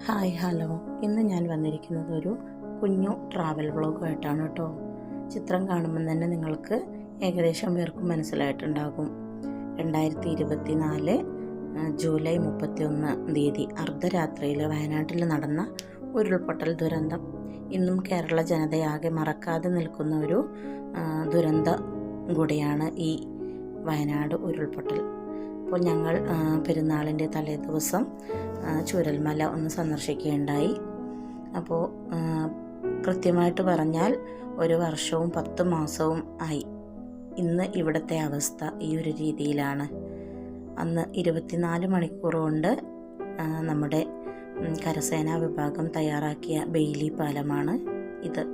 Hi hello. ഇന്ന് ഞാൻ വന്നിരിക്കുന്നത് ഒരു കുഞ്ഞു ട്രാവൽ വ്ളോഗുമായിട്ടാണ് കേട്ടോ. ചിത്രം കാണുമ്പോൾ തന്നെ നിങ്ങൾക്ക് ഏകദേശം പേർക്കും മനസ്സിലായിട്ടുണ്ടാകും. 2024 ജൂലൈ 31 അർദ്ധരാത്രിയിൽ വയനാട്ടിൽ നടന്ന ഉരുൾപൊട്ടൽ ദുരന്തം ഇന്നും കേരള ജനതയാകെ മറക്കാതെ നിൽക്കുന്ന ഒരു ദുരന്തം കൂടിയാണ് ഈ വയനാട് ഉരുൾപൊട്ടൽ. അപ്പോൾ ഞങ്ങൾ പെരുന്നാളിൻ്റെ തലേ ദിവസം ചൂരൽമല ഒന്ന് സന്ദർശിക്കുകയുണ്ടായി. അപ്പോൾ കൃത്യമായിട്ട് പറഞ്ഞാൽ 1 വർഷവും 10 മാസവും ആയി. ഇന്ന് ഇവിടുത്തെ അവസ്ഥ ഈ ഒരു രീതിയിലാണ്. അന്ന് 24 മണിക്കൂർ കൊണ്ട് നമ്മുടെ കരസേനാ വിഭാഗം തയ്യാറാക്കിയ ബെയിലി പാലമാണ് ഇത്.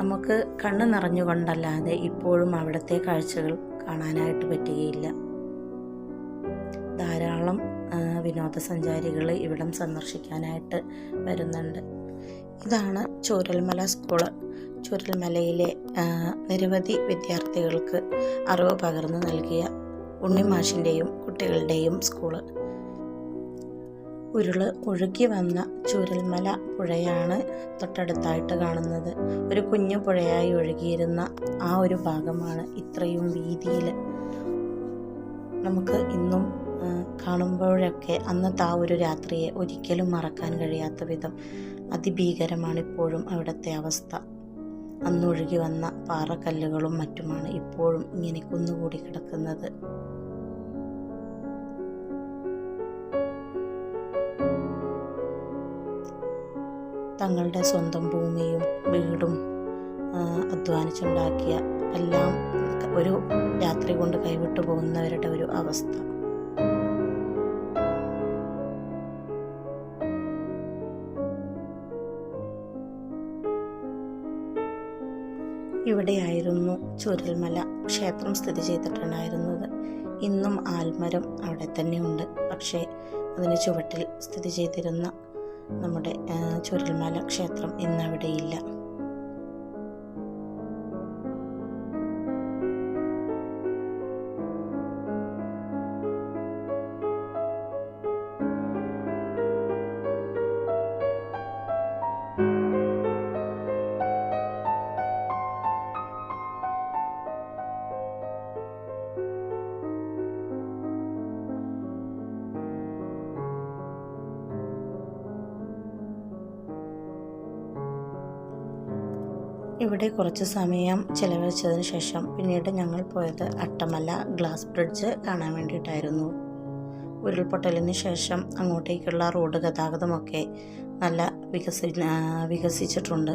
നമുക്ക് കണ്ണ് നിറഞ്ഞുകൊണ്ടല്ലാതെ ഇപ്പോഴും അവിടുത്തെ കാഴ്ചകൾ കാണാനായിട്ട് പറ്റുകയില്ല. ധാരാളം വിനോദസഞ്ചാരികൾ ഇവിടം സന്ദർശിക്കാനായിട്ട് വരുന്നുണ്ട്. ഇതാണ് ചൂരൽമല സ്കൂള്. ചൂരൽമലയിലെ നിരവധി വിദ്യാർത്ഥികൾക്ക് അറിവ് പകർന്നു നൽകിയ ഉണ്ണിമാഷിൻ്റെയും കുട്ടികളുടെയും സ്കൂള്. ഉരുള് ഒഴുകി വന്ന ചൂരൽമല പുഴയാണ് തൊട്ടടുത്തായിട്ട് കാണുന്നത്. ഒരു കുഞ്ഞു പുഴയായി ഒഴുകിയിരുന്ന ആ ഒരു ഭാഗമാണ് ഇത്രയും വീതിയിൽ. നമുക്ക് ഇന്നും കാണുമ്പോഴൊക്കെ അന്നത്തെ ആ ഒരു രാത്രിയെ ഒരിക്കലും മറക്കാൻ കഴിയാത്ത വിധം അതിഭീകരമാണ് ഇപ്പോഴും അവിടുത്തെ അവസ്ഥ. അന്നൊഴുകി വന്ന പാറക്കല്ലുകളും മറ്റുമാണ് ഇപ്പോഴും ഇങ്ങനെ കുന്നുകൂടി കിടക്കുന്നത്. തങ്ങളുടെ സ്വന്തം ഭൂമിയും വീടും അധ്വാനിച്ചുണ്ടാക്കിയ എല്ലാം ഒരു രാത്രി കൊണ്ട് കൈവിട്ടു പോകുന്നവരുടെ ഒരു അവസ്ഥ. ഇവിടെയായിരുന്നു ചൂരൽമല ക്ഷേത്രം സ്ഥിതി ചെയ്തിട്ടുണ്ടായിരുന്നത്. ഇന്നും ആൽമരം അവിടെ തന്നെയുണ്ട്. പക്ഷേ അതിന് ചുവട്ടിൽ സ്ഥിതി ചെയ്തിരുന്ന നമ്മുടെ ചൂരൽമല ക്ഷേത്രം ഇന്നവിടെയില്ല. ഇവിടെ കുറച്ച് സമയം ചിലവഴിച്ചതിന് ശേഷം പിന്നീട് ഞങ്ങൾ പോയത് അട്ടമല ഗ്ലാസ് ബ്രിഡ്ജ് കാണാൻ വേണ്ടിയിട്ടായിരുന്നു. ഉരുൾപൊട്ടലിന് ശേഷം അങ്ങോട്ടേക്കുള്ള റോഡ് ഗതാഗതമൊക്കെ നല്ല വികസിച്ചിട്ടുണ്ട്.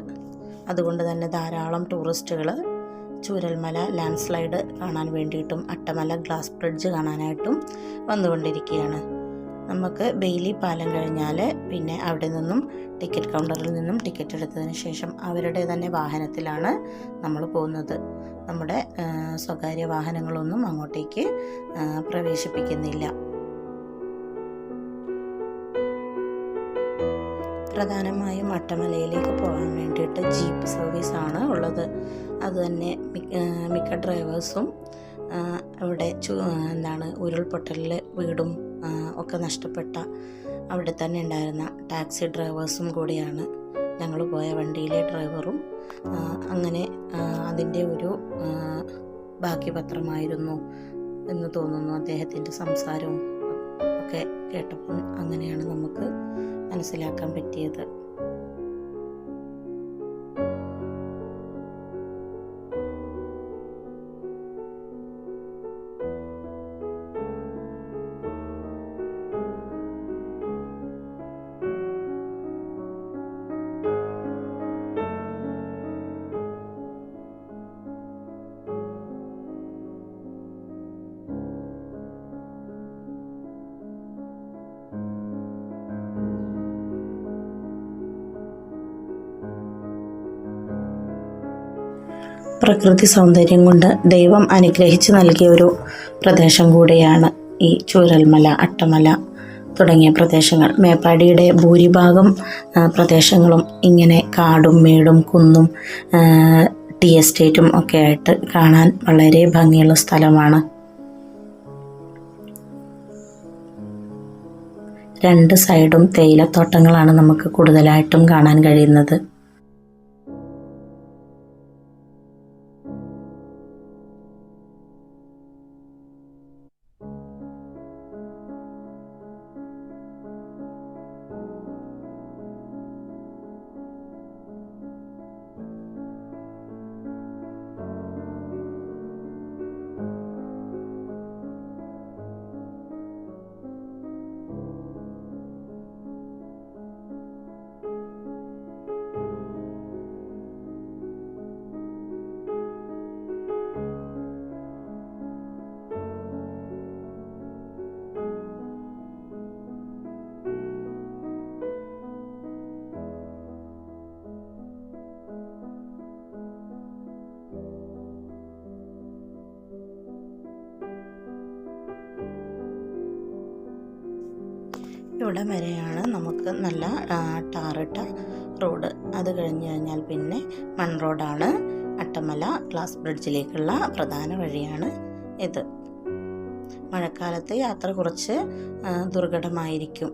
അതുകൊണ്ട് തന്നെ ധാരാളം ടൂറിസ്റ്റുകൾ ചൂരൽമല ലാൻഡ് സ്ലൈഡ് കാണാൻ വേണ്ടിയിട്ടും അട്ടമല ഗ്ലാസ് ബ്രിഡ്ജ് കാണാനായിട്ടും വന്നുകൊണ്ടിരിക്കുകയാണ്. നമുക്ക് ബെയിലി പാലം കഴിഞ്ഞാൽ പിന്നെ അവിടെ നിന്നും ടിക്കറ്റ് കൗണ്ടറിൽ നിന്നും ടിക്കറ്റ് എടുത്തതിന് ശേഷം അവരുടെ തന്നെ വാഹനത്തിലാണ് നമ്മൾ പോകുന്നത്. നമ്മുടെ സ്വകാര്യ വാഹനങ്ങളൊന്നും അങ്ങോട്ടേക്ക് പ്രവേശിപ്പിക്കുന്നില്ല. പ്രധാനമായും അട്ടമലയിലേക്ക് പോകാൻ വേണ്ടിയിട്ട് ജീപ്പ് സർവീസാണ് ഉള്ളത്. അതുതന്നെ മിക്ക ഡ്രൈവേഴ്സും അവിടെ ഉരുൾപൊട്ടലിൽ വീടും ഒക്കെ നഷ്ടപ്പെട്ട അവിടെ തന്നെ ഉണ്ടായിരുന്ന ടാക്സി ഡ്രൈവേഴ്സും കൂടിയാണ്. ഞങ്ങൾ പോയ വണ്ടിയിലെ ഡ്രൈവറും അങ്ങനെ അതിൻ്റെ ഒരു ഭാഗ്യപത്രമായിരുന്നു എന്ന് തോന്നുന്നു. അദ്ദേഹത്തിൻ്റെ സംസാരവും ഒക്കെ കേട്ടപ്പോൾ അങ്ങനെയാണ് നമുക്ക് മനസ്സിലാക്കാൻ പറ്റിയത്. പ്രകൃതി സൗന്ദര്യം കൊണ്ട് ദൈവം അനുഗ്രഹിച്ച് നൽകിയ ഒരു പ്രദേശം കൂടിയാണ് ഈ ചൂരൽമല, അട്ടമല തുടങ്ങിയ പ്രദേശങ്ങൾ. മേപ്പാടിയുടെ ഭൂരിഭാഗം പ്രദേശങ്ങളും ഇങ്ങനെ കാടും മേടും കുന്നും ടീ എസ്റ്റേറ്റും ഒക്കെ ആയിട്ട് കാണാൻ വളരെ ഭംഗിയുള്ള സ്ഥലമാണ്. രണ്ട് സൈഡും തേയിലത്തോട്ടങ്ങളാണ് നമുക്ക് കൂടുതലായിട്ടും കാണാൻ കഴിയുന്നത്. ഇവിടെ വരെയാണ് നമുക്ക് നല്ല ടാറിട്ട റോഡ്. അത് കഴിഞ്ഞ് കഴിഞ്ഞാൽ പിന്നെ മൺ റോഡാണ്. അട്ടമല ഗ്ലാസ് ബ്രിഡ്ജിലേക്കുള്ള പ്രധാന വഴിയാണ് ഇത്. മഴക്കാലത്ത് യാത്ര കുറച്ച് ദുർഘടമായിരിക്കും.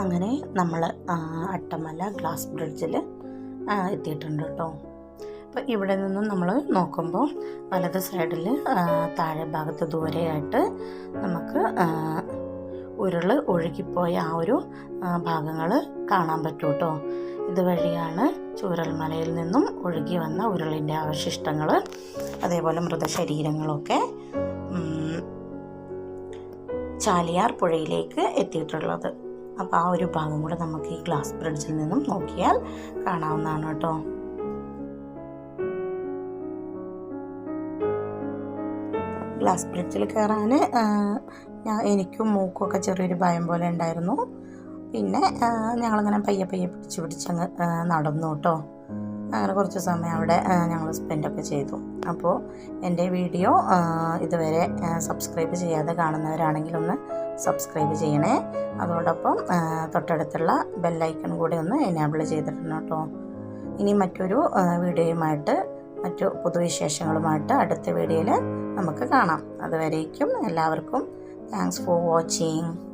അങ്ങനെ നമ്മൾ അട്ടമല ഗ്ലാസ് ബ്രിഡ്ജിൽ എത്തിയിട്ടുണ്ട് കേട്ടോ. അപ്പോൾ ഇവിടെ നിന്നും നമ്മൾ നോക്കുമ്പോൾ വലത് സൈഡിൽ താഴെ ഭാഗത്ത് ദൂരെയായിട്ട് നമുക്ക് ഉരുൾ ഒഴുകിപ്പോയ ആ ഒരു ഭാഗങ്ങൾ കാണാൻ പറ്റും കേട്ടോ. ഇതുവഴിയാണ് ചൂരൽമലയിൽ നിന്നും ഒഴുകി വന്ന ഉരുളിൻ്റെ അവശിഷ്ടങ്ങൾ, അതേപോലെ മൃതശരീരങ്ങളൊക്കെ ചാലിയാർ പുഴയിലേക്ക് എത്തിയിട്ടുള്ളത്. അപ്പോൾ ആ ഒരു ഭാഗം കൂടെ നമുക്ക് ഈ ഗ്ലാസ് ബ്രിഡ്ജിൽ നിന്നും നോക്കിയാൽ കാണാവുന്നതാണ് കേട്ടോ. ഗ്ലാസ് ബ്രിഡ്ജിൽ കയറാൻ എനിക്കും മൂക്കൊക്കെ ചെറിയൊരു ഭയം പോലെ ഉണ്ടായിരുന്നു. പിന്നെ ഞങ്ങളിങ്ങനെ പയ്യെ പിടിച്ചങ്ങ് നടന്നു കേട്ടോ. അങ്ങനെ കുറച്ച് സമയം അവിടെ ഞങ്ങൾ സ്പെൻഡൊക്കെ ചെയ്തു. അപ്പോൾ എൻ്റെ വീഡിയോ ഇതുവരെ സബ്സ്ക്രൈബ് ചെയ്യാതെ കാണുന്നവരാണെങ്കിൽ ഒന്ന് സബ്സ്ക്രൈബ് ചെയ്യണേ. അതോടൊപ്പം തൊട്ടടുത്തുള്ള ബെല്ലൈക്കൺ കൂടി ഒന്ന് എനേബിൾ ചെയ്തിട്ടുണ്ട് കേട്ടോ. ഇനി മറ്റൊരു വീഡിയോയുമായിട്ട് മറ്റു പുതുവിശേഷങ്ങളുമായിട്ട് അടുത്ത വീഡിയോയിൽ നമുക്ക് കാണാം. അതുവരേക്കും എല്ലാവർക്കും താങ്ക്സ് ഫോർ വാച്ചിങ്.